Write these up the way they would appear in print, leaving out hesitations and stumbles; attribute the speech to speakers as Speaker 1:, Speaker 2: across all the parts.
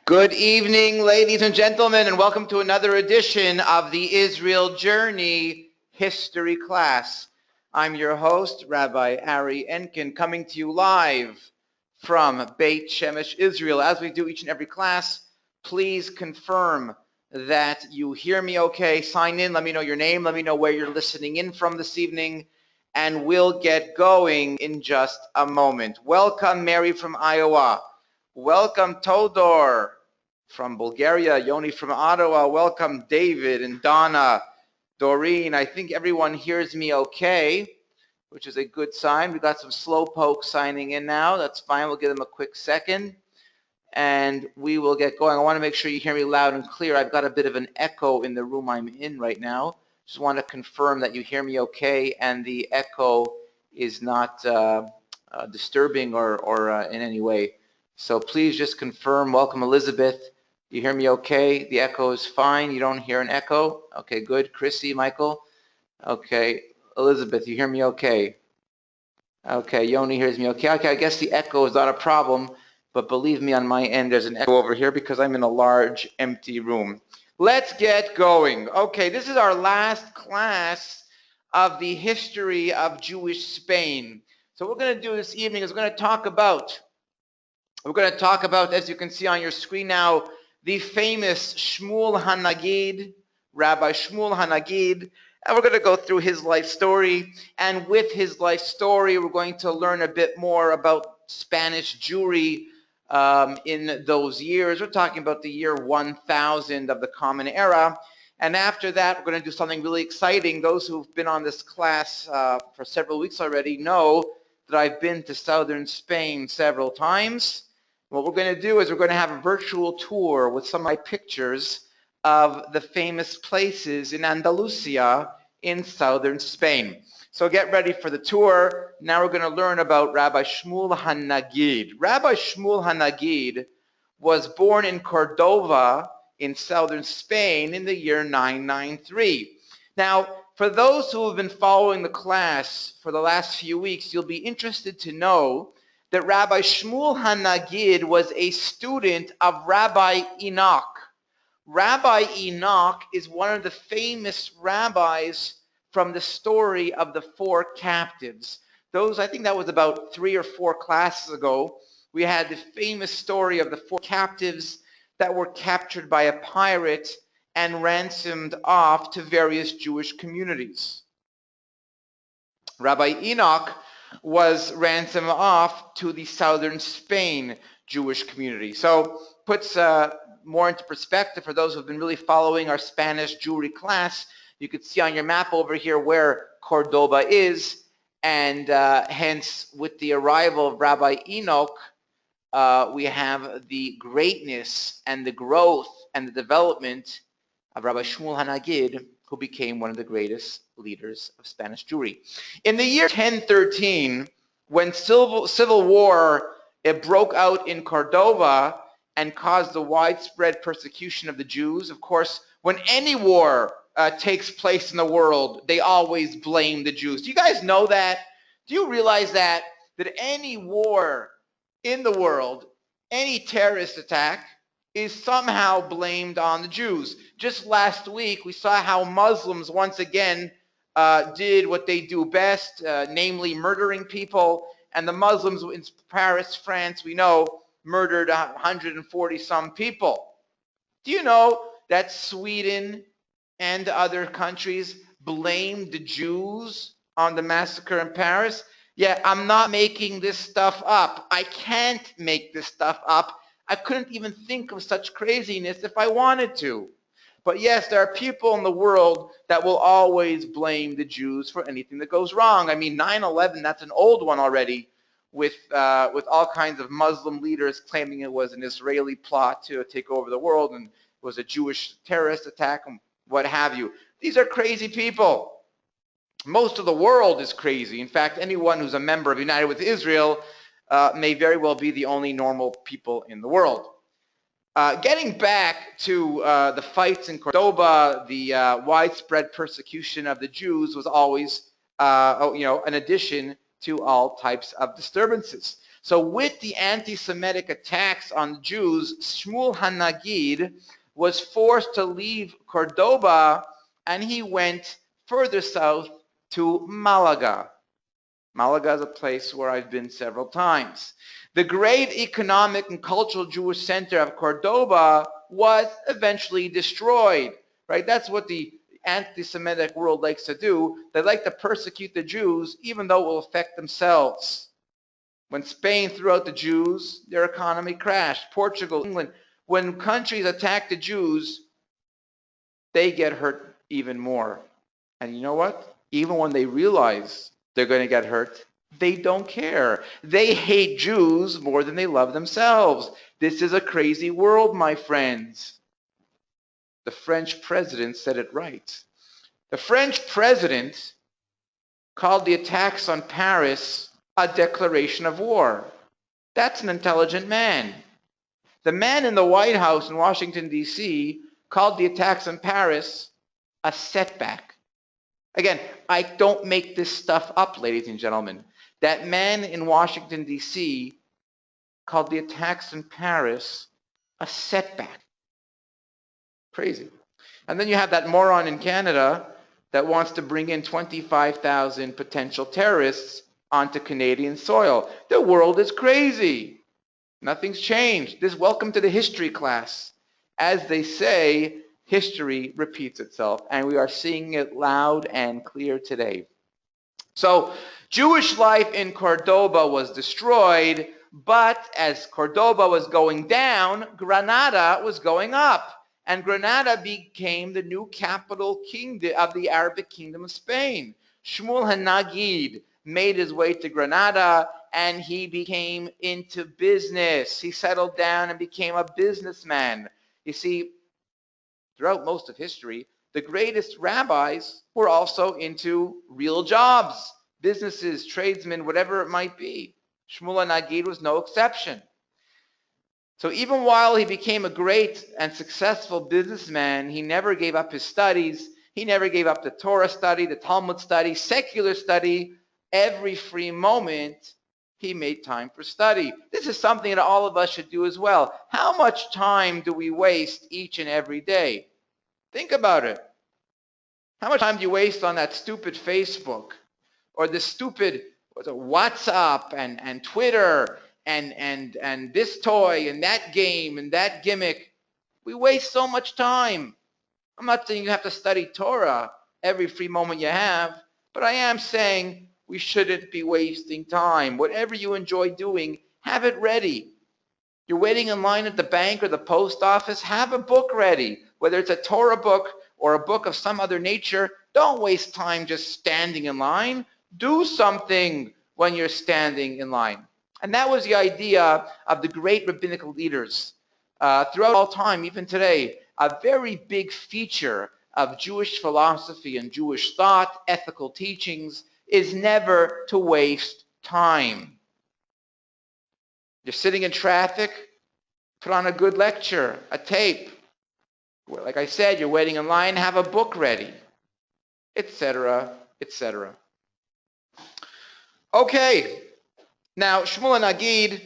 Speaker 1: Good evening, ladies and gentlemen, and welcome to another edition of the Israel Journey History class. I'm your host, Rabbi Ari Enkin, coming to you live from Beit Shemesh, Israel. As we do each and every class, please confirm that you hear me okay. Sign in, let me know your name, let me know where you're listening in from this evening, and we'll get going in just a moment. Welcome, Mary from Iowa. Welcome, Todor from Bulgaria, Yoni from Ottawa. Welcome, David and Donna, Doreen. I think everyone hears me okay, which is a good sign. We've got some slowpoke signing in now. That's fine. We'll give them a quick second, and we will get going. I want to make sure you hear me loud and clear. I've got a bit of an echo in the room I'm in right now. Just want to confirm that you hear me okay and the echo is not disturbing or in any way. So please just confirm. Welcome, Elizabeth. You hear me okay? The echo is fine. You don't hear an echo? Okay, good. Chrissy, Michael? Okay. Elizabeth, you hear me okay? Okay, Yoni hears me okay. Okay, I guess the echo is not a problem, but believe me, on my end, there's an echo over here because I'm in a large, empty room. Let's get going. Okay, this is our last class of the history of Jewish Spain. So what we're going to do this evening is we're going to talk about, as you can see on your screen now, the famous Shmuel HaNagid, Rabbi Shmuel HaNagid, and we're going to go through his life story. And with his life story, we're going to learn a bit more about Spanish Jewry in those years. We're talking about the year 1000 of the Common Era. And after that, we're going to do something really exciting. Those who've been on this class for several weeks already know that I've been to southern Spain several times. What we're going to do is we're going to have a virtual tour with some of my pictures of the famous places in Andalusia in southern Spain. So get ready for the tour. Now we're going to learn about Rabbi Shmuel HaNagid. Rabbi Shmuel HaNagid was born in Cordova in southern Spain in the year 993. Now, for those who have been following the class for the last few weeks, you'll be interested to know that Rabbi Shmuel HaNagid was a student of Rabbi Enoch. Rabbi Enoch is one of the famous rabbis from the story of the four captives. Those, I think that was about 3 or 4 classes ago. We had the famous story of the 4 captives that were captured by a pirate and ransomed off to various Jewish communities. Rabbi Enoch was ransomed off to the southern Spain Jewish community. So puts more into perspective for those who have been really following our Spanish Jewry class. You could see on your map over here where Cordoba is, and hence with the arrival of Rabbi Enoch, we have the greatness and the growth and the development of Rabbi Shmuel HaNagid, who became one of the greatest leaders of Spanish Jewry. In the year 1013, when civil war broke out in Cordova and caused the widespread persecution of the Jews, of course, when any war takes place in the world, they always blame the Jews. Do you guys know that? Do you realize that any war in the world, any terrorist attack, is somehow blamed on the Jews? Just last week, we saw how Muslims once again did what they do best, namely murdering people. And the Muslims in Paris, France, we know, murdered 140 some people. Do you know that Sweden and other countries blamed the Jews on the massacre in Paris? Yeah, I'm not making this stuff up. I can't make this stuff up. I couldn't even think of such craziness if I wanted to. But yes, there are people in the world that will always blame the Jews for anything that goes wrong. I mean, 9/11, that's an old one already, with all kinds of Muslim leaders claiming it was an Israeli plot to take over the world and it was a Jewish terrorist attack and what have you. These are crazy people. Most of the world is crazy. In fact, anyone who's a member of United with Israel may very well be the only normal people in the world. Getting back to the fights in Cordoba, the widespread persecution of the Jews was always, an addition to all types of disturbances. So with the anti-Semitic attacks on the Jews, Shmuel HaNagid was forced to leave Cordoba, and he went further south to Malaga. Malaga is a place where I've been several times. The great economic and cultural Jewish center of Cordoba was eventually destroyed, right? That's what the anti-Semitic world likes to do. They like to persecute the Jews, even though it will affect themselves. When Spain threw out the Jews, their economy crashed. Portugal, England, when countries attack the Jews, they get hurt even more. And you know what? Even when they realize they're going to get hurt, they don't care. They hate Jews more than they love themselves. This is a crazy world, my friends. The French president said it right. The French president called the attacks on Paris a declaration of war. That's an intelligent man. The man in the White House in Washington, D.C., called the attacks on Paris a setback. Again, I don't make this stuff up, ladies and gentlemen. That man in Washington, D.C. called the attacks in Paris a setback. Crazy. And then you have that moron in Canada that wants to bring in 25,000 potential terrorists onto Canadian soil. The world is crazy. Nothing's changed. Welcome to the history class. As they say, history repeats itself, and we are seeing it loud and clear today. So Jewish life in Cordoba was destroyed, but as Cordoba was going down, Granada was going up. And Granada became the new capital kingdom of the Arabic kingdom of Spain. Shmuel HaNagid made his way to Granada, and he became into business. He settled down and became a businessman. You see, throughout most of history, the greatest rabbis were also into real jobs, businesses, tradesmen, whatever it might be. Shmuel HaNagid was no exception. So even while he became a great and successful businessman, he never gave up his studies. He never gave up the Torah study, the Talmud study, secular study. Every free moment, he made time for study. This is something that all of us should do as well. How much time do we waste each and every day? Think about it. How much time do you waste on that stupid Facebook or the stupid WhatsApp and Twitter and this toy and that game and that gimmick? We waste so much time. I'm not saying you have to study Torah every free moment you have, but I am saying we shouldn't be wasting time. Whatever you enjoy doing, have it ready. You're waiting in line at the bank or the post office, have a book ready. Whether it's a Torah book or a book of some other nature, don't waste time just standing in line. Do something when you're standing in line. And that was the idea of the great rabbinical leaders. Throughout all time, even today, a very big feature of Jewish philosophy and Jewish thought, ethical teachings, is never to waste time. You're sitting in traffic, put on a good lecture, a tape. Like I said, you're waiting in line, have a book ready, etc., etc. Okay, now Shmuel HaNagid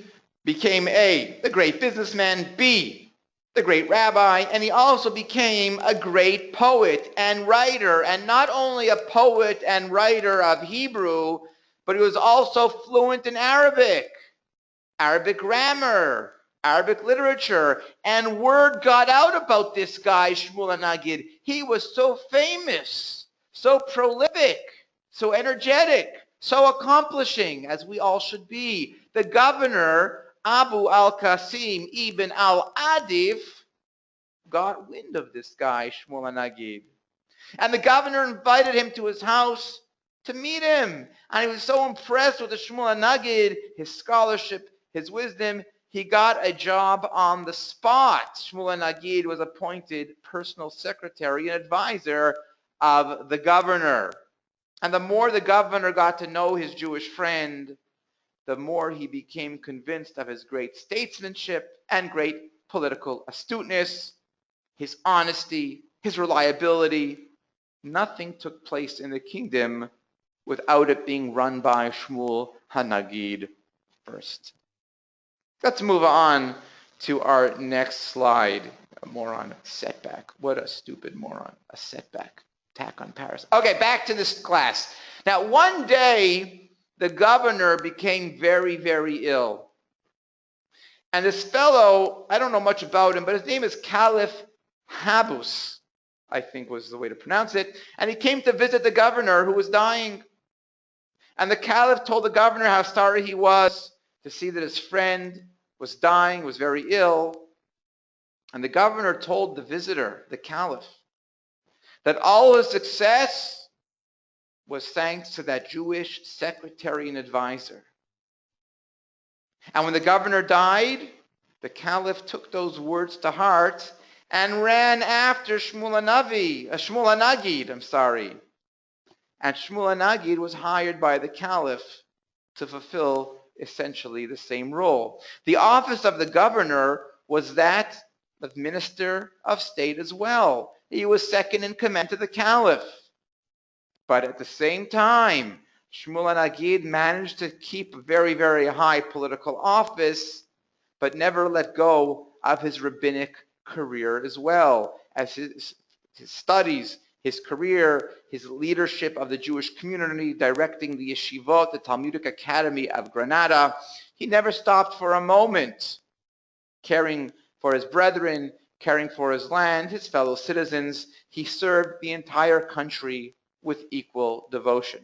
Speaker 1: became A, the great businessman, B, the great rabbi, and he also became a great poet and writer, and not only a poet and writer of Hebrew, but he was also fluent in Arabic grammar, Arabic literature, and word got out about this guy, Shmuel HaNagid. He was so famous, so prolific, so energetic, so accomplishing, as we all should be. The governor, Abu al-Qasim ibn al-Adif, got wind of this guy, Shmuel HaNagid. And the governor invited him to his house to meet him. And he was so impressed with the Shmuel HaNagid, his scholarship, his wisdom, he got a job on the spot. Shmuel HaNagid was appointed personal secretary and advisor of the governor. And the more the governor got to know his Jewish friend, the more he became convinced of his great statesmanship and great political astuteness, his honesty, his reliability. Nothing took place in the kingdom without it being run by Shmuel HaNagid first. Let's move on to our next slide. A moron, setback. What a stupid moron. A setback. Attack on Paris. Okay, back to this class. Now, one day, the governor became very, very ill. And this fellow, I don't know much about him, but his name is Caliph Habus, I think was the way to pronounce it. And he came to visit the governor who was dying. And the caliph told the governor how sorry he was to see that his friend was dying, was very ill. And the governor told the visitor, the caliph, that all his success was thanks to that Jewish secretary and advisor. And when the governor died, the caliph took those words to heart and ran after Shmuel Hanagid, And Shmuel Hanagid was hired by the caliph to fulfill essentially the same role. The office of the governor was that of minister of state as well. He was second in command to the caliph. But at the same time, Shmuel Hanagid managed to keep a very, very high political office, but never let go of his rabbinic career as well, as his studies, his career, his leadership of the Jewish community, directing the yeshivot, the Talmudic Academy of Granada. He never stopped for a moment, caring for his brethren, caring for his land, his fellow citizens. He served the entire country with equal devotion.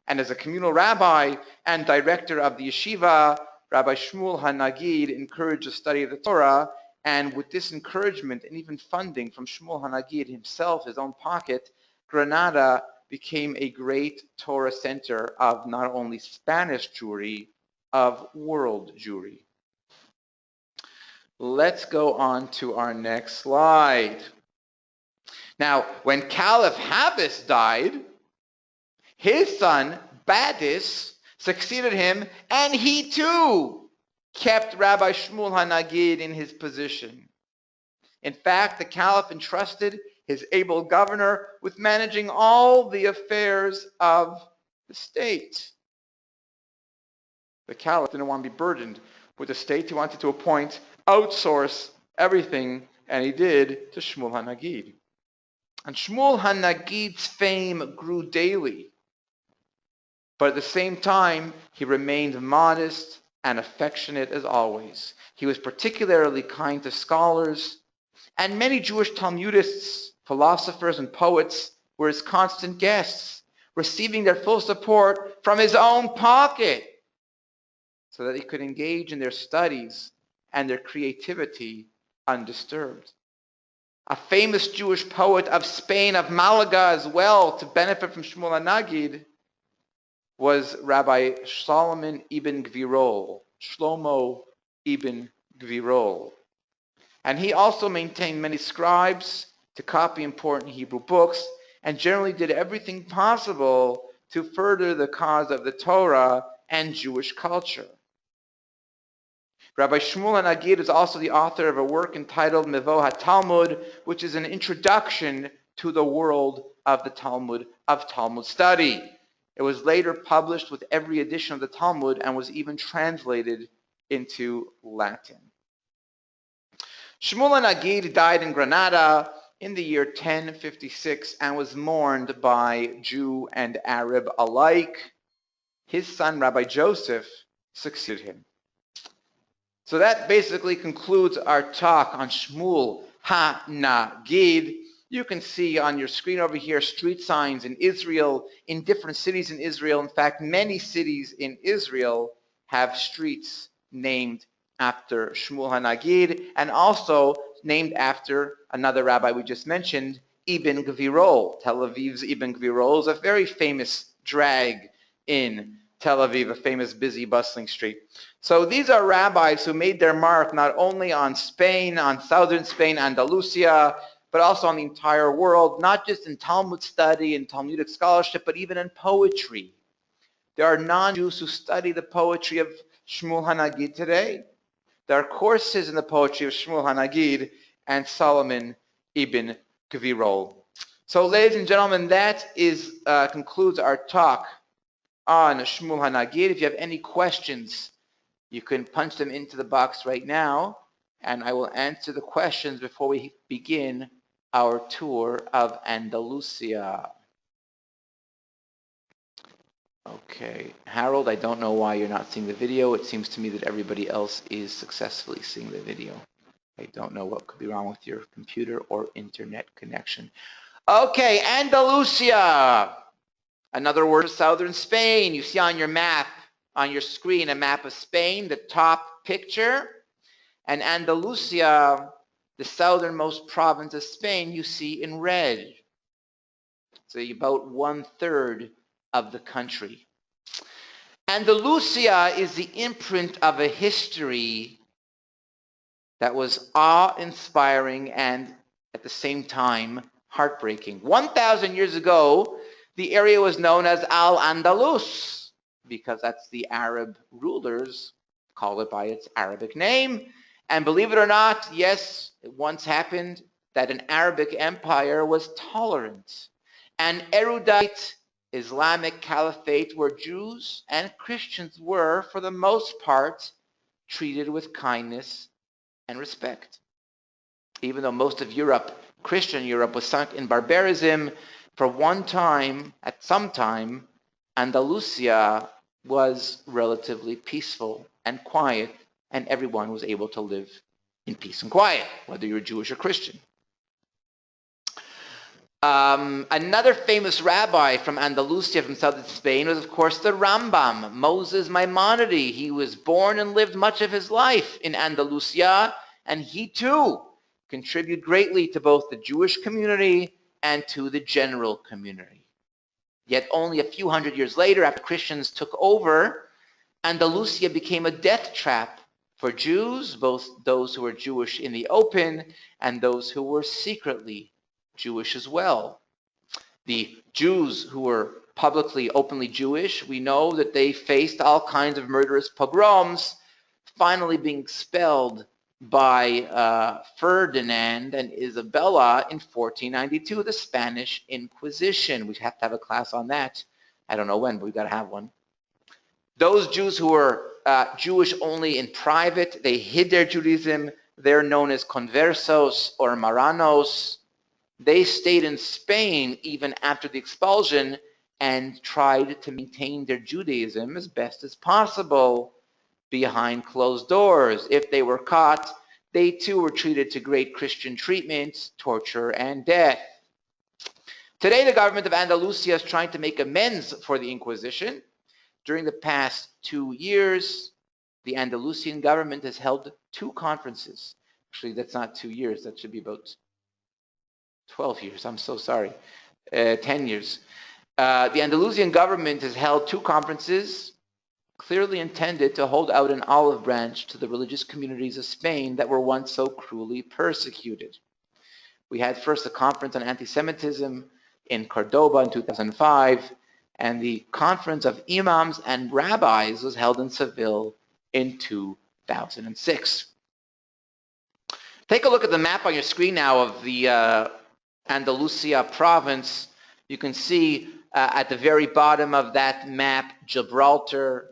Speaker 1: And as a communal rabbi and director of the yeshiva, Rabbi Shmuel Hanagid encouraged the study of the Torah, and with this encouragement and even funding from Shmuel Hanagid himself, his own pocket, Granada became a great Torah center of not only Spanish Jewry, of world Jewry. Let's go on to our next slide. Now, when Caliph Habus died, his son, Badis, succeeded him, and he too kept Rabbi Shmuel Hanagid in his position. In fact, the caliph entrusted his able governor with managing all the affairs of the state. The caliph didn't want to be burdened with the state. He wanted to outsource everything, and he did to Shmuel Hanagid. And Shmuel Hanagid's fame grew daily. But at the same time, he remained modest and affectionate as always. He was particularly kind to scholars, and many Jewish Talmudists, philosophers, and poets were his constant guests, receiving their full support from his own pocket so that he could engage in their studies and their creativity undisturbed. A famous Jewish poet of Spain, of Malaga as well, to benefit from Shmuel Hanagid, was Rabbi Solomon ibn Gvirol, Shlomo ibn Gvirol. And he also maintained many scribes to copy important Hebrew books, and generally did everything possible to further the cause of the Torah and Jewish culture. Rabbi Shmuel Hanagid is also the author of a work entitled Mevo HaTalmud, which is an introduction to the world of the Talmud, of Talmud study. It was later published with every edition of the Talmud and was even translated into Latin. Shmuel Hanagid died in Granada in the year 1056 and was mourned by Jew and Arab alike. His son, Rabbi Joseph, succeeded him. So that basically concludes our talk on Shmuel Hanagid. You can see on your screen over here street signs in Israel, in different cities in Israel. In fact, many cities in Israel have streets named after Shmuel Hanagid, and also named after another rabbi we just mentioned, Ibn Gvirol. Tel Aviv's Ibn Gvirol is a very famous drag in Tel Aviv, a famous busy, bustling street. So these are rabbis who made their mark not only on Spain, on southern Spain, Andalusia, but also on the entire world, not just in Talmud study and Talmudic scholarship, but even in poetry. There are non-Jews who study the poetry of Shmuel Hanagid today. There are courses in the poetry of Shmuel Hanagid and Solomon ibn Gvirol. So, ladies and gentlemen, that concludes our talk on Shmuel Hanagid. If you have any questions, You can punch them into the box right now, and I will answer the questions before we begin our tour of Andalusia. Okay, Harold, I don't know why you're not seeing the video. It seems to me that everybody else is successfully seeing the video. I don't know what could be wrong with your computer or internet connection. Okay, Andalusia. Another word for southern Spain. You see on your map, on your screen, a map of Spain, the top picture. And Andalusia, the southernmost province of Spain, you see in red. So about 1/3 of the country. Andalusia is the imprint of a history that was awe-inspiring and at the same time heartbreaking. 1,000 years ago, the area was known as Al-Andalus because that's the Arab rulers called it by its Arabic name. And believe it or not, yes, it once happened that an Arabic empire was tolerant. An erudite Islamic caliphate where Jews and Christians were, for the most part, treated with kindness and respect. Even though most of Europe, Christian Europe, was sunk in barbarism, for one time, at some time, Andalusia was relatively peaceful and quiet, and everyone was able to live in peace and quiet, whether you're Jewish or Christian. Another famous rabbi from Andalusia, from southern Spain, was of course the Rambam, Moses Maimonides. He was born and lived much of his life in Andalusia, and he too contributed greatly to both the Jewish community and to the general community. Yet only a few hundred years later, after Christians took over, Andalusia became a death trap for Jews, both those who were Jewish in the open and those who were secretly Jewish as well. The Jews who were publicly, openly Jewish, we know that they faced all kinds of murderous pogroms, finally being expelled by Ferdinand and Isabella in 1492, the Spanish Inquisition. We have to have a class on that. I don't know when, but we've got to have one. Those Jews who were Jewish only in private, they hid their Judaism. They're known as conversos or marranos. They stayed in Spain even after the expulsion and tried to maintain their Judaism as best as possible behind closed doors. If they were caught, they too were treated to great Christian treatment, torture, and death. Today, the government of Andalusia is trying to make amends for the Inquisition. During the past 2 years, the Andalusian government has held 2 conferences. Actually, that's not 2 years. That should be about 12 years. I'm so sorry. 10 years. The Andalusian government has held 2 conferences clearly intended to hold out an olive branch to the religious communities of Spain that were once so cruelly persecuted. We had first a conference on anti-Semitism in Cordoba in 2005, and the conference of imams and rabbis was held in Seville in 2006. Take a look at the map on your screen now of the Andalusia province. You can see at the very bottom of that map, Gibraltar,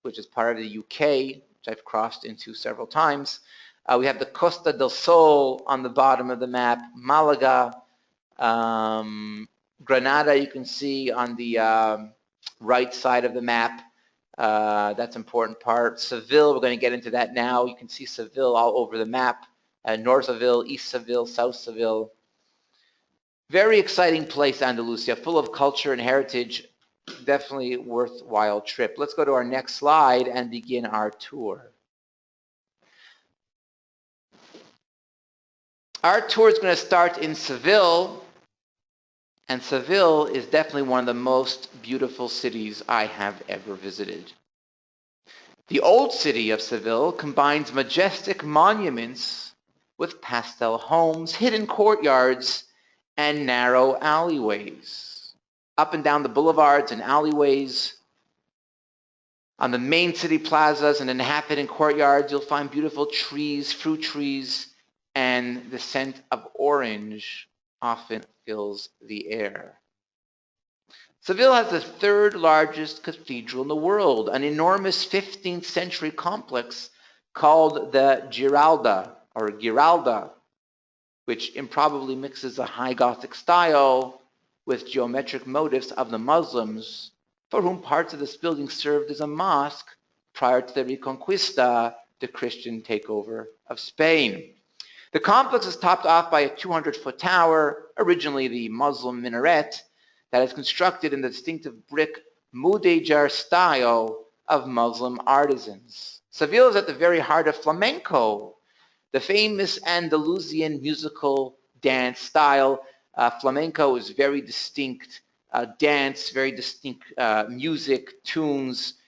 Speaker 1: which is part of the UK, which I've crossed into several times. We have the Costa del Sol on the bottom of the map, Malaga, Granada you can see on the right side of the map. That's an important part. Seville, we're going to get into that now. You can see Seville all over the map. North Seville, East Seville, South Seville. Very exciting place, Andalusia, full of culture and heritage. Definitely a worthwhile trip. Let's go to our next slide and begin our tour. Our tour is going to start in Seville, and Seville is definitely one of the most beautiful cities I have ever visited. The old city of Seville combines majestic monuments with pastel homes, hidden courtyards, and narrow alleyways. Up and down the boulevards and alleyways, on the main city plazas and inhabited courtyards, you'll find beautiful trees, fruit trees, and the scent of orange often fills the air. Seville has the third largest cathedral in the world, an enormous 15th century complex called the Giralda, which improbably mixes a high Gothic style with geometric motifs of the Muslims, for whom parts of this building served as a mosque prior to the Reconquista, the Christian takeover of Spain. The complex is topped off by a 200-foot tower, originally the Muslim minaret, that is constructed in the distinctive brick mudéjar style of Muslim artisans. Seville is at the very heart of flamenco, the famous Andalusian musical dance style. Flamenco is very distinct dance, very distinct music, tunes,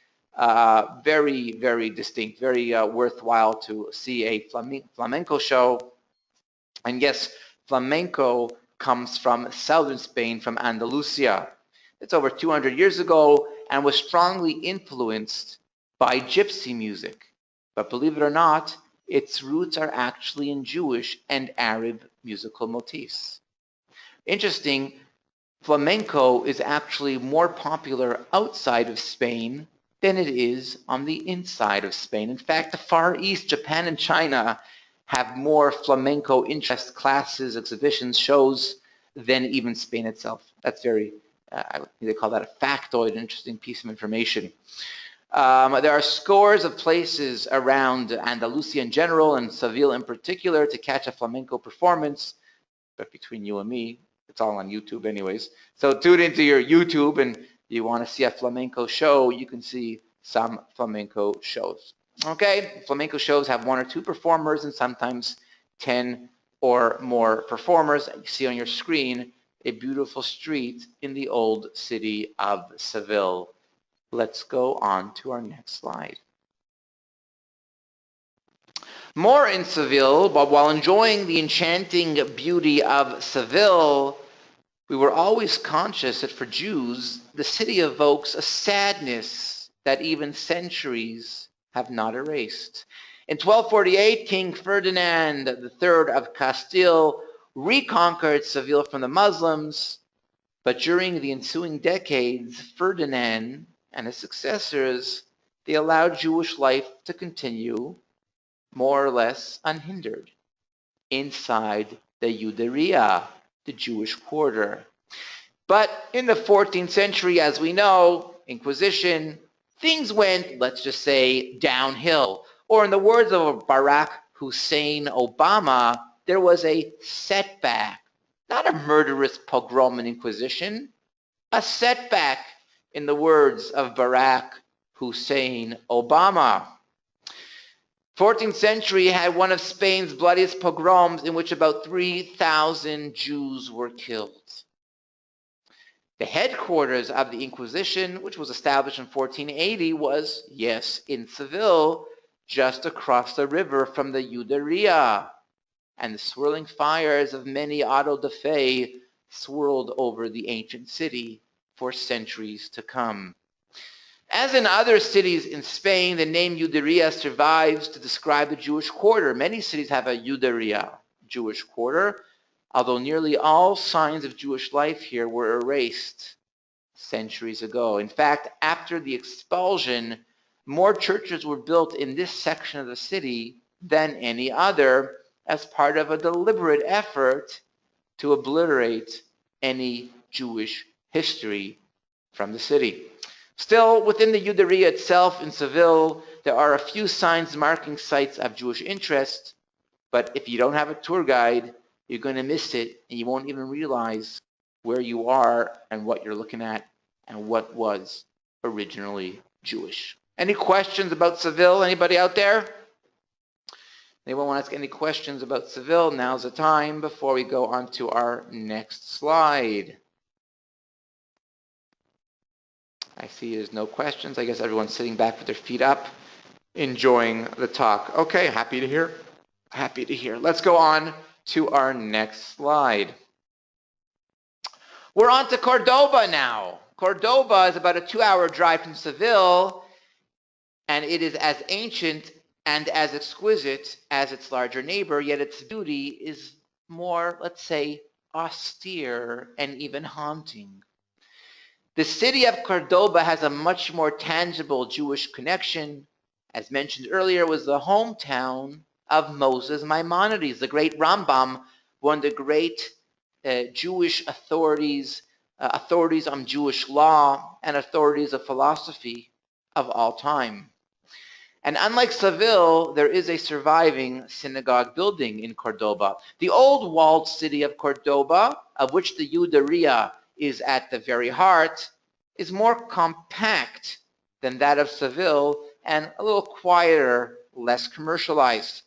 Speaker 1: very, very distinct, very worthwhile to see a flamenco show. And yes, flamenco comes from southern Spain, from Andalusia. It's over 200 years ago and was strongly influenced by gypsy music. But believe it or not, its roots are actually in Jewish and Arab musical motifs. Interesting, flamenco is actually more popular outside of Spain than it is on the inside of Spain. In fact, the Far East, Japan and China have more flamenco interest classes, exhibitions, shows than even Spain itself. That's very, they call that a factoid, interesting piece of information. There are scores of places around Andalusia in general and Seville in particular to catch a flamenco performance. But between you and me, it's all on YouTube anyways. So tune into your YouTube, and if you want to see a flamenco show, you can see some flamenco shows. Okay, flamenco shows have 1 or 2 performers and sometimes 10 or more performers. You see on your screen a beautiful street in the old city of Seville. Let's go on to our next slide. More in Seville, but while enjoying the enchanting beauty of Seville, we were always conscious that for Jews, the city evokes a sadness that even centuries have not erased. In 1248, King Ferdinand III of Castile reconquered Seville from the Muslims, but during the ensuing decades, Ferdinand and his successors, they allowed Jewish life to continue more or less unhindered inside the Juderia, the Jewish quarter. But in the 14th century, as we know, Inquisition, things went, let's just say, downhill. Or in the words of Barack Hussein Obama, there was a setback, not a murderous pogrom and Inquisition, a setback, in the words of Barack Hussein Obama. 14th century had one of Spain's bloodiest pogroms in which about 3,000 Jews were killed. The headquarters of the Inquisition, which was established in 1480, was, yes, in Seville, just across the river from the Juderia. And the swirling fires of many auto da fe swirled over the ancient city for centuries to come. As in other cities in Spain, the name Juderia survives to describe the Jewish quarter. Many cities have a Juderia, Jewish quarter, although nearly all signs of Jewish life here were erased centuries ago. In fact, after the expulsion, more churches were built in this section of the city than any other, as part of a deliberate effort to obliterate any Jewish history from the city. Still, within the Juderia itself in Seville, there are a few signs marking sites of Jewish interest, but if you don't have a tour guide, you're going to miss it, and you won't even realize where you are and what you're looking at and what was originally Jewish. Any questions about Seville? Anybody out there? Anyone want to ask any questions about Seville? Now's the time before we go on to our next slide. I see there's no questions. I guess everyone's sitting back with their feet up, enjoying the talk. Okay, happy to hear. Happy to hear. Let's go on to our next slide. We're on to Cordoba now. Cordoba is about a 2-hour drive from Seville, and it is as ancient and as exquisite as its larger neighbor, yet its beauty is more, let's say, austere and even haunting. The city of Cordoba has a much more tangible Jewish connection. As mentioned earlier, it was the hometown of Moses Maimonides, the great Rambam, one of the great Jewish authorities on Jewish law and authorities of philosophy of all time. And unlike Seville, there is a surviving synagogue building in Cordoba. The old walled city of Cordoba, of which the Juderia is at the very heart, is more compact than that of Seville and a little quieter, less commercialized.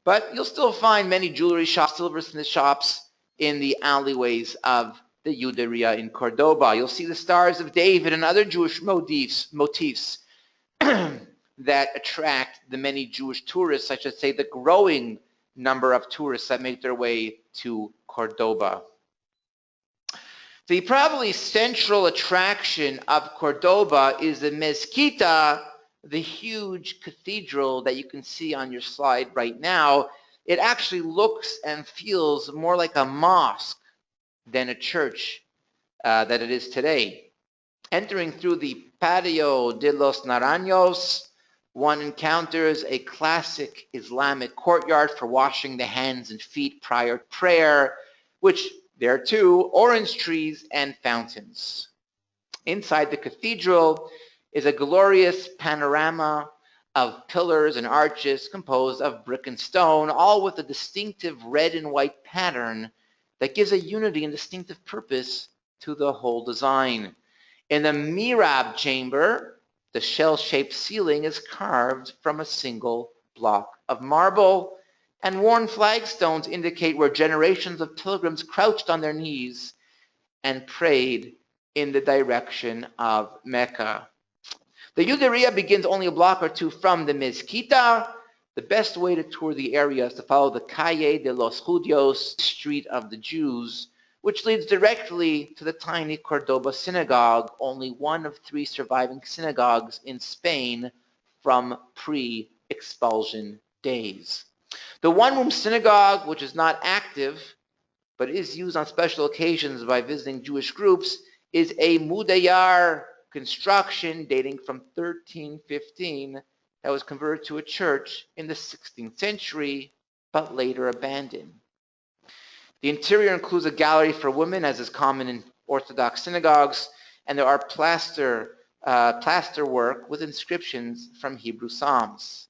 Speaker 1: But you'll still find many jewelry shops, silversmith shops in the alleyways of the Juderia in Cordoba. You'll see the Stars of David and other Jewish motifs that attract the many Jewish tourists, I should say the growing number of tourists that make their way to Cordoba. The probably central attraction of Cordoba is the Mezquita, the huge cathedral that you can see on your slide right now. It actually looks and feels more like a mosque than a church that it is today. Entering through the Patio de los Naranjos, one encounters a classic Islamic courtyard for washing the hands and feet prior to prayer, which there too, orange trees and fountains. Inside the cathedral is a glorious panorama of pillars and arches composed of brick and stone, all with a distinctive red and white pattern that gives a unity and distinctive purpose to the whole design. In the mihrab chamber, the shell-shaped ceiling is carved from a single block of marble, and worn flagstones indicate where generations of pilgrims crouched on their knees and prayed in the direction of Mecca. The Juderia begins only a block or two from the Mezquita. The best way to tour the area is to follow the Calle de los Judíos, Street of the Jews, which leads directly to the tiny Cordoba synagogue, only one of 3 surviving synagogues in Spain from pre-expulsion days. The one-room synagogue, which is not active, but is used on special occasions by visiting Jewish groups, is a Mudayar construction dating from 1315 that was converted to a church in the 16th century, but later abandoned. The interior includes a gallery for women, as is common in Orthodox synagogues, and there are plaster work with inscriptions from Hebrew Psalms.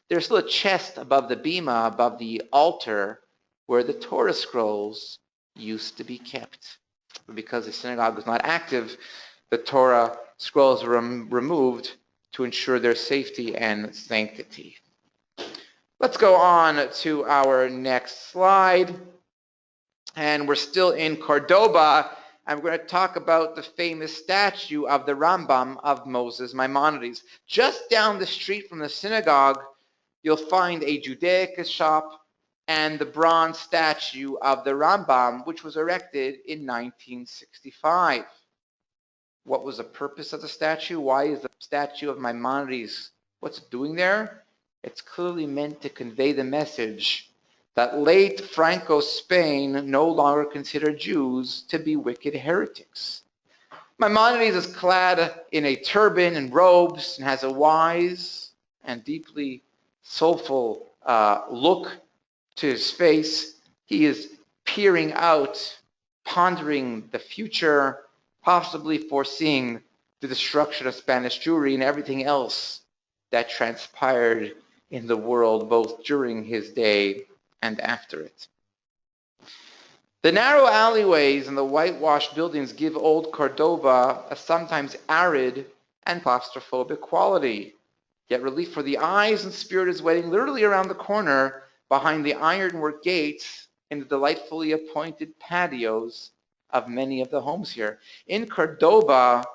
Speaker 1: There's still a chest above the bima, above the altar, where the Torah scrolls used to be kept. But because the synagogue was not active, the Torah scrolls were removed to ensure their safety and sanctity. Let's go on to our next slide. And we're still in Cordoba, and we're going to talk about the famous statue of the Rambam of Moses Maimonides. Just down the street from the synagogue, you'll find a Judaica shop and the bronze statue of the Rambam, which was erected in 1965. What was the purpose of the statue? Why is the statue of Maimonides, what's it doing there? It's clearly meant to convey the message that late Franco Spain no longer considered Jews to be wicked heretics. Maimonides is clad in a turban and robes and has a wise and deeply soulful look to his face. He is peering out, pondering the future, possibly foreseeing the destruction of Spanish Jewry and everything else that transpired in the world, both during his day and after it. The narrow alleyways and the whitewashed buildings give old Cordoba a sometimes arid and claustrophobic quality. Yet relief for the eyes and spirit is waiting literally around the corner behind the ironwork gates in the delightfully appointed patios of many of the homes here. In Cordoba,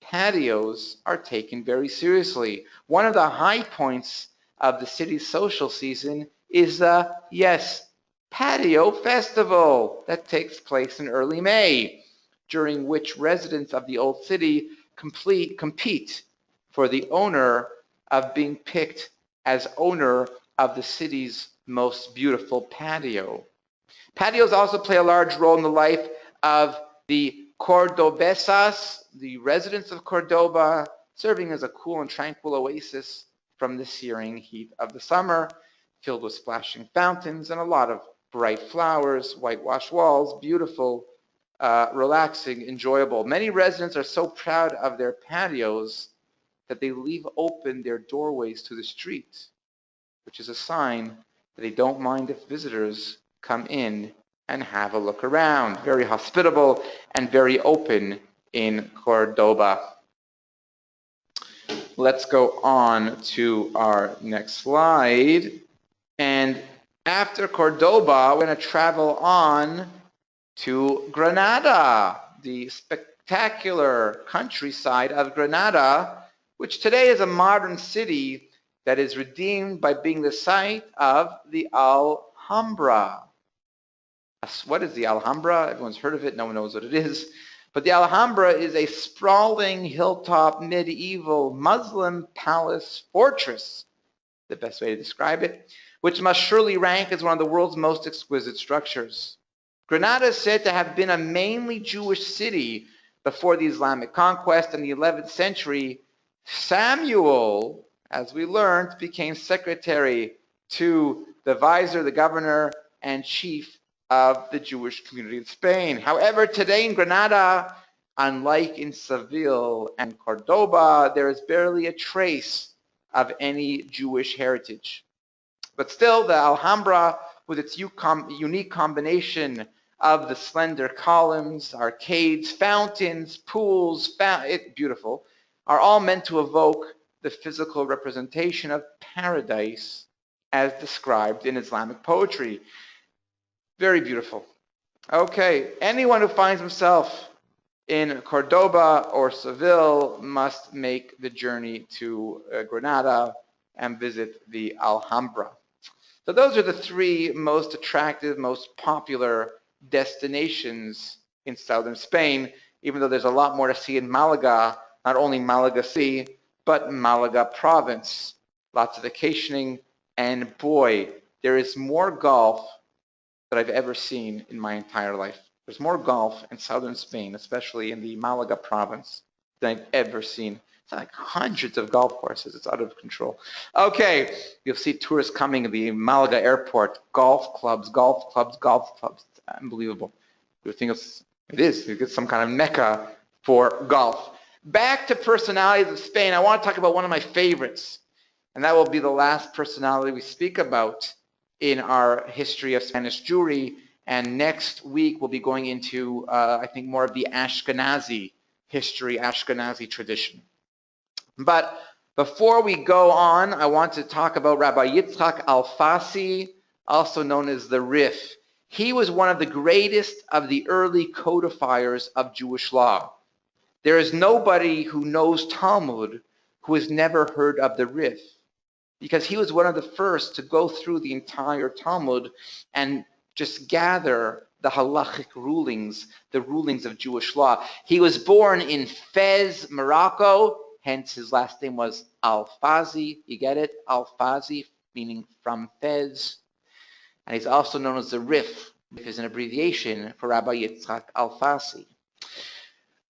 Speaker 1: patios are taken very seriously. One of the high points of the city's social season is the, yes, patio festival that takes place in early May, during which residents of the old city compete for the honor of being picked as owner of the city's most beautiful patio. Patios also play a large role in the life of the Cordobesas, the residents of Cordoba, serving as a cool and tranquil oasis from the searing heat of the summer, filled with splashing fountains and a lot of bright flowers, whitewashed walls, beautiful, relaxing, enjoyable. Many residents are so proud of their patios that they leave open their doorways to the street, which is a sign that they don't mind if visitors come in and have a look around. Very hospitable and very open in Cordoba. Let's go on to our next slide. And after Cordoba, we're going to travel on to Granada, the spectacular countryside of Granada, which today is a modern city that is redeemed by being the site of the Alhambra. What is the Alhambra? Everyone's heard of it. No one knows what it is. But the Alhambra is a sprawling hilltop medieval Muslim palace fortress, the best way to describe it, which must surely rank as one of the world's most exquisite structures. Granada is said to have been a mainly Jewish city before the Islamic conquest. In the 11th century, Samuel, as we learned, became secretary to the vizier, the governor, and chief of the Jewish community of Spain. However, today in Granada, unlike in Seville and Cordoba, there is barely a trace of any Jewish heritage. But still, the Alhambra, with its unique combination of the slender columns, arcades, fountains, pools, beautiful, are all meant to evoke the physical representation of paradise as described in Islamic poetry. Very beautiful. Okay, anyone who finds himself in Cordoba or Seville must make the journey to Granada and visit the Alhambra. So those are the three most attractive, most popular destinations in southern Spain, even though there's a lot more to see in Malaga, not only Malaga City, but Malaga province. Lots of vacationing, and boy, there is more golf that I've ever seen in my entire life. There's more golf in southern Spain, especially in the Malaga province, than I've ever seen. It's like hundreds of golf courses. It's out of control. Okay, you'll see tourists coming to the Malaga airport. Golf clubs, golf clubs, golf clubs. It's unbelievable. You think it is. You get some kind of mecca for golf. Back to personalities of Spain. I want to talk about one of my favorites, and that will be the last personality we speak about in our history of Spanish Jewry. And next week we'll be going into, I think, more of the Ashkenazi history, Ashkenazi tradition. But before we go on, I want to talk about Rabbi Yitzchak Alfasi, also known as the Rif. He was one of the greatest of the early codifiers of Jewish law. There is nobody who knows Talmud who has never heard of the Rif, because he was one of the first to go through the entire Talmud and just gather the halachic rulings, the rulings of Jewish law. He was born in Fez, Morocco, hence his last name was Alfazi. You get it? Alfazi, meaning from Fez. And he's also known as the Rif. Rif is an abbreviation for Rabbi Yitzchak Alfasi.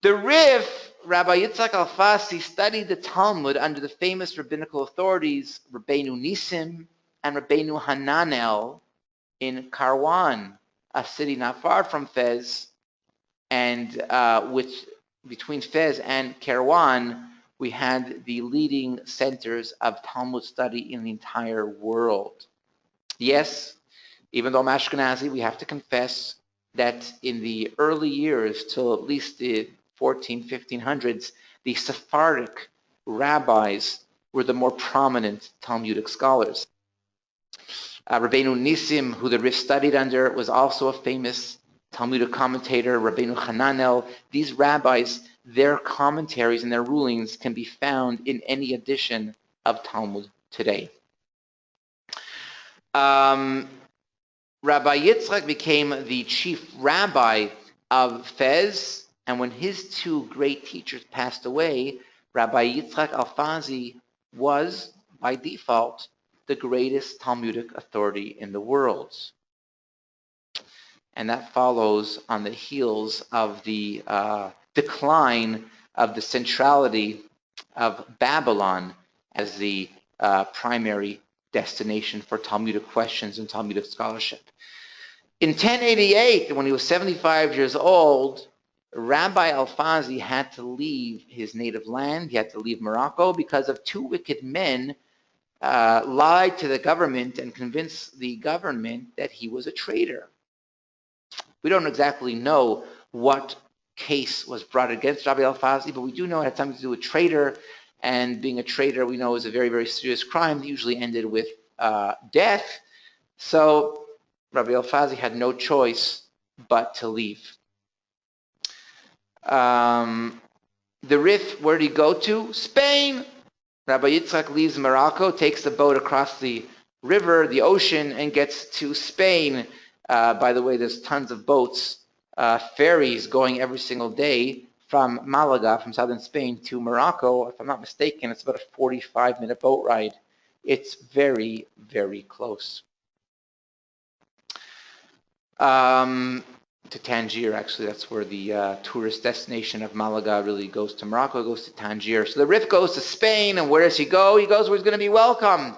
Speaker 1: The Rif, Rabbi Yitzchak Alfasi, studied the Talmud under the famous rabbinical authorities Rabbeinu Nisim and Rabbeinu Hananel in Karwan, a city not far from Fez, and which between Fez and Karwan, we had the leading centers of Talmud study in the entire world. Yes, even though I'm Ashkenazi, we have to confess that in the early years, till at least the 1500s, the Sephardic rabbis were the more prominent Talmudic scholars. Rabbeinu Nisim, who the Rif studied under, was also a famous Talmudic commentator. Rabbeinu Hananel. These rabbis, their commentaries and their rulings can be found in any edition of Talmud today. Rabbi Yitzchak became the chief rabbi of Fez, and when his two great teachers passed away, Rabbi Yitzchak Alfasi was, by default, the greatest Talmudic authority in the world. and that follows on the heels of the decline of the centrality of Babylon as the primary destination for Talmudic questions and Talmudic scholarship. In 1088, when he was 75 years old, Rabbi Alfazi had to leave his native land. He had to leave Morocco because of two wicked men lied to the government and convinced the government that he was a traitor. We don't exactly know what case was brought against Rabbi Alfazi, but we do know it had something to do with traitor, and being a traitor we know is a very, very serious crime, usually ended with death. So Rabbi Alfazi had no choice but to leave. The Rif, where did he go to? Spain. Rabbi Yitzchak leaves Morocco, takes the boat across the river, the ocean, and gets to Spain. By the way, there's tons of boats, ferries going every single day from Malaga, from southern Spain, to Morocco. If I'm not mistaken, it's about a 45-minute boat ride. It's very, very close. To Tangier, actually, that's where the tourist destination of Malaga really goes to Morocco, goes to Tangier. So the Rif goes to Spain, and where does he go? He goes where he's going to be welcomed.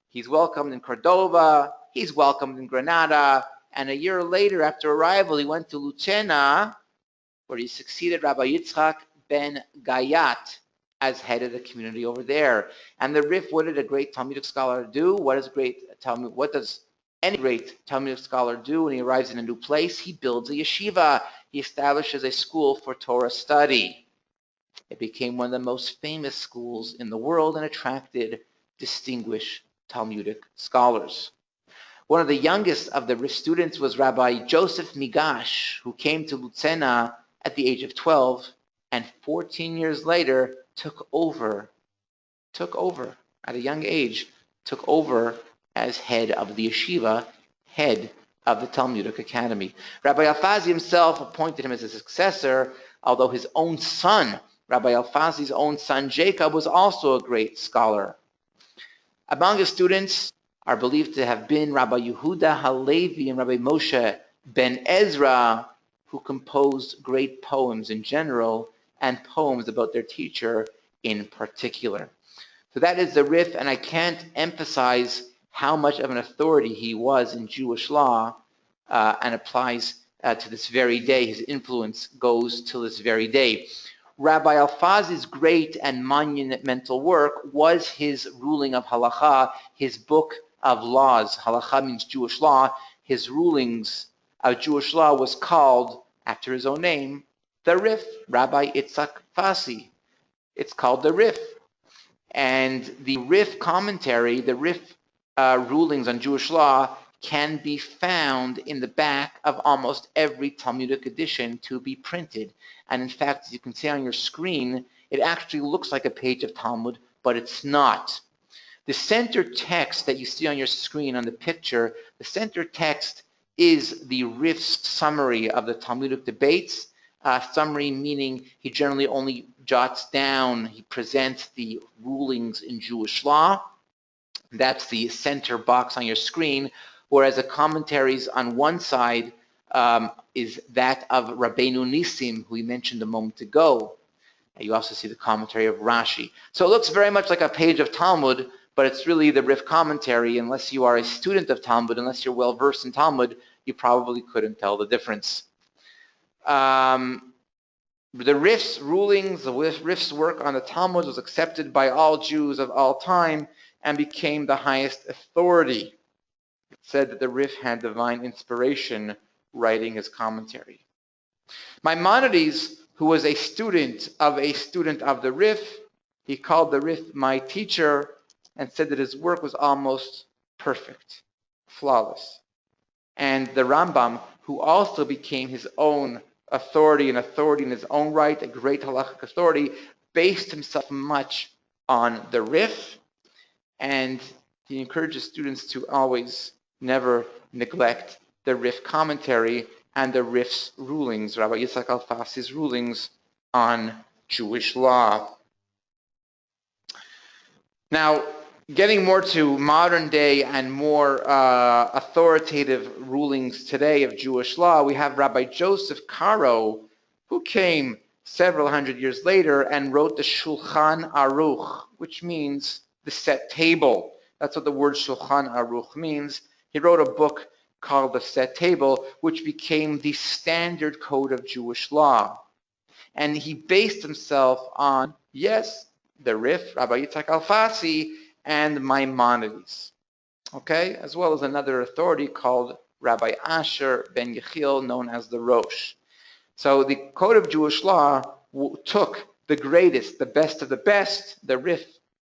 Speaker 1: He's welcomed in Cordoba, he's welcomed in Granada, and a year later, after arrival, he went to Lucena, where he succeeded Rabbi Yitzchak ben Gayat as head of the community over there. And the Rif, what did a great Talmudic scholar do? What does any great Talmudic scholar do when he arrives in a new place? He builds a yeshiva. He establishes a school for Torah study. It became one of the most famous schools in the world and attracted distinguished Talmudic scholars. One of the youngest of the Rif students was Rabbi Joseph Migash, who came to Lucena at the age of 12, and 14 years later took over at a young age, took over as head of the yeshiva, head of the Talmudic Academy. Rabbi Alfazi himself appointed him as a successor, although his own son, Rabbi Alfazi's own son Jacob, was also a great scholar. Among his students are believed to have been Rabbi Yehuda Halevi and Rabbi Moshe ben Ezra, who composed great poems in general and poems about their teacher in particular. So that is the Rif, and I can't emphasize how much of an authority he was in Jewish law and applies to this very day. His influence goes to this very day. Rabbi Alfazi's great and monumental work was his ruling of halacha, his book of laws. Halacha means Jewish law. His rulings of Jewish law was called, after his own name, the Rif, Rabbi Yitzchak Fasi. It's called the Rif. And the Rif commentary, the Rif rulings on Jewish law, can be found in the back of almost every Talmudic edition to be printed. And in fact, as you can see on your screen, it actually looks like a page of Talmud, but it's not. The center text that you see on your screen on the picture, the center text is the Rif's summary of the Talmudic debates. Summary meaning he generally only jots down, he presents the rulings in Jewish law. That's the center box on your screen, whereas the commentaries on one side is that of Rabbeinu Nissim, who we mentioned a moment ago. And you also see the commentary of Rashi. So it looks very much like a page of Talmud, but it's really the Rif commentary. Unless you are a student of Talmud, unless you're well versed in Talmud, you probably couldn't tell the difference. The Rif's rulings, the Rif's work on the Talmud was accepted by all Jews of all time and became the highest authority. It said that the Rif had divine inspiration writing his commentary. Maimonides, who was a student of the Rif, he called the Rif my teacher and said that his work was almost perfect, flawless. And the Rambam, who also became his own authority, an authority in his own right, a great halachic authority, based himself much on the Rif, and he encourages students to always never neglect the Rif commentary and the Rif's rulings, Rabbi Yitzchak Alfasi's rulings on Jewish law. Now, Getting more to modern day and more authoritative rulings today of Jewish law, we have Rabbi Joseph Caro, who came several hundred years later and wrote the Shulchan Aruch, which means the set table. That's what the word Shulchan Aruch means. He wrote a book called the Set Table, which became the standard code of Jewish law. And he based himself on, yes, the Rif, Rabbi Yitzhak Alfasi, and Maimonides, okay, as well as another authority called Rabbi Asher ben Yechiel, known as the Rosh. So the Code of Jewish Law took the greatest, the best of the best, the Rif,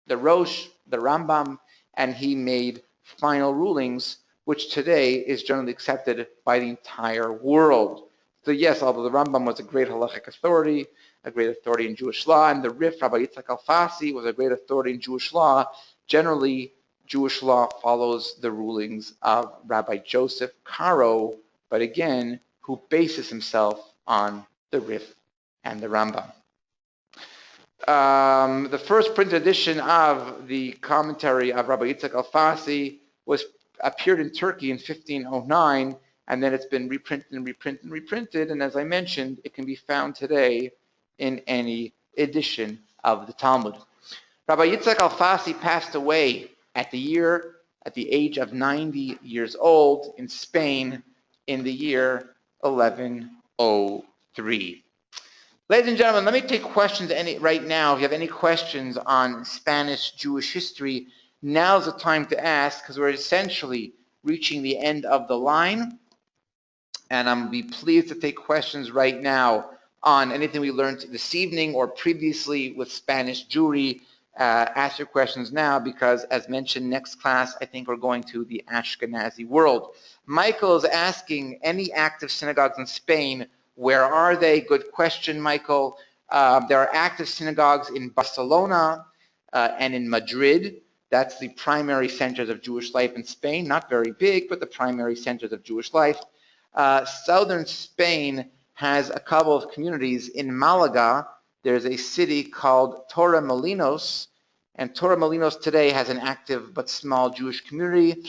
Speaker 1: the Rosh, the Rambam, and he made final rulings, which today is generally accepted by the entire world. So yes, although the Rambam was a great halachic authority, a great authority in Jewish law, and the Rif, Rabbi Yitzhak Alfasi, was a great authority in Jewish law, generally Jewish law follows the rulings of Rabbi Joseph Caro, but again, who bases himself on the Rif and the Rambam. The first printed edition of the commentary of Rabbi Yitzhak Alfasi appeared in Turkey in 1509, and then it's been reprinted and reprinted and reprinted, and as I mentioned, it can be found today in any edition of the Talmud. Rabbi Yitzhak Alfasi passed away at the age of 90 years old in Spain in the year 1103. Ladies and gentlemen, let me take questions right now. If you have any questions on Spanish Jewish history, now's the time to ask, because we're essentially reaching the end of the line. And I'm be pleased to take questions right now on anything we learned this evening or previously with Spanish Jewry. Ask your questions now, because as mentioned, next class, I think we're going to the Ashkenazi world. Michael is asking, any active synagogues in Spain, where are they? Good question, Michael. There are active synagogues in Barcelona and in Madrid. That's the primary centers of Jewish life in Spain. Not very big, but the primary centers of Jewish life. Southern Spain has a couple of communities. In Malaga, there's a city called Torremolinos, and Torremolinos today has an active but small Jewish community.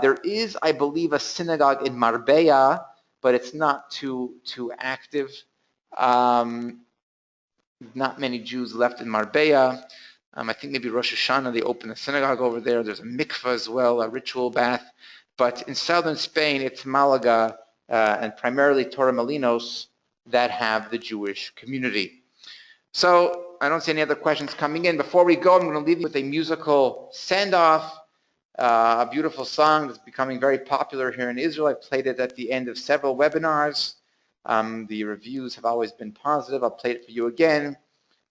Speaker 1: There is, I believe, a synagogue in Marbella, but it's not too active. Not many Jews left in Marbella. I think maybe Rosh Hashanah, they open a synagogue over there. There's a mikveh as well, a ritual bath. But in southern Spain, it's Malaga and primarily Torremolinos that have the Jewish community. So I don't see any other questions coming in. Before we go, I'm going to leave you with a musical send-off, a beautiful song that's becoming very popular here in Israel. I've played it at the end of several webinars. The reviews have always been positive. I'll play it for you again.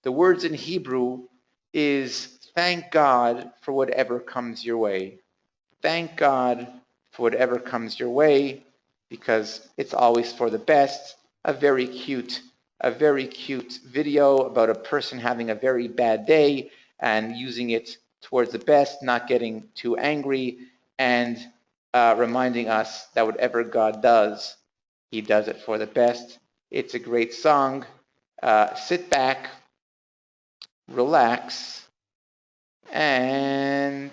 Speaker 1: The words in Hebrew is, thank God for whatever comes your way. Thank God for whatever comes your way, because it's always for the best. A very cute video about a person having a very bad day and using it towards the best, not getting too angry, and reminding us that whatever God does, he does it for the best. It's a great song. Sit back, relax, and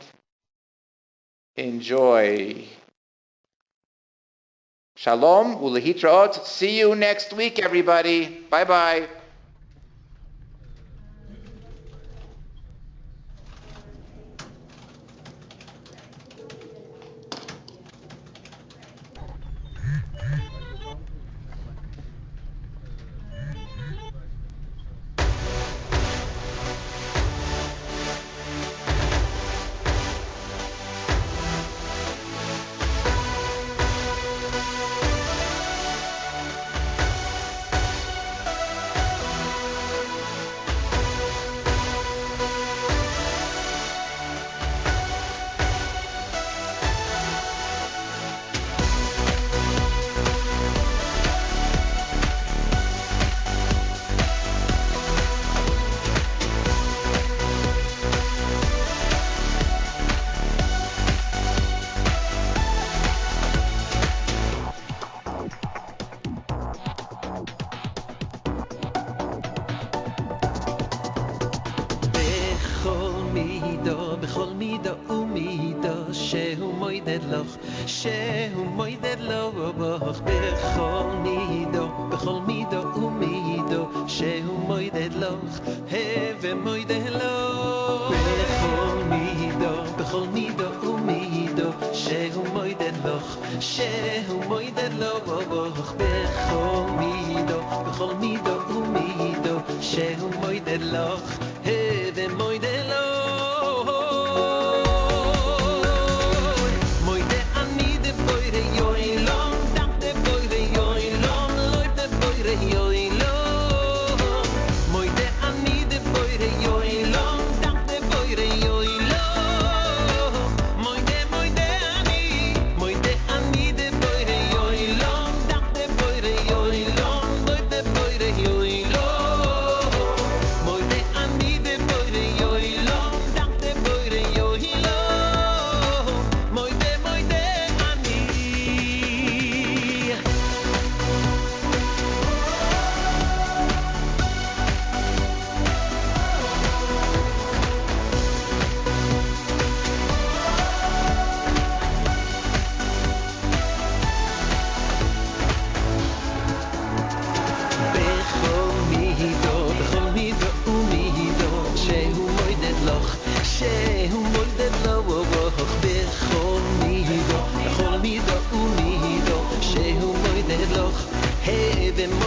Speaker 1: enjoy. Shalom, ulehitraot. See you next week, everybody. Bye-bye.
Speaker 2: moided loch shehu moided loch bechol mido umido shehu moided loch heve moided loch bechol mido umido shehu moided loch bechol mido umido shehu moided loch heve moided loch Hey,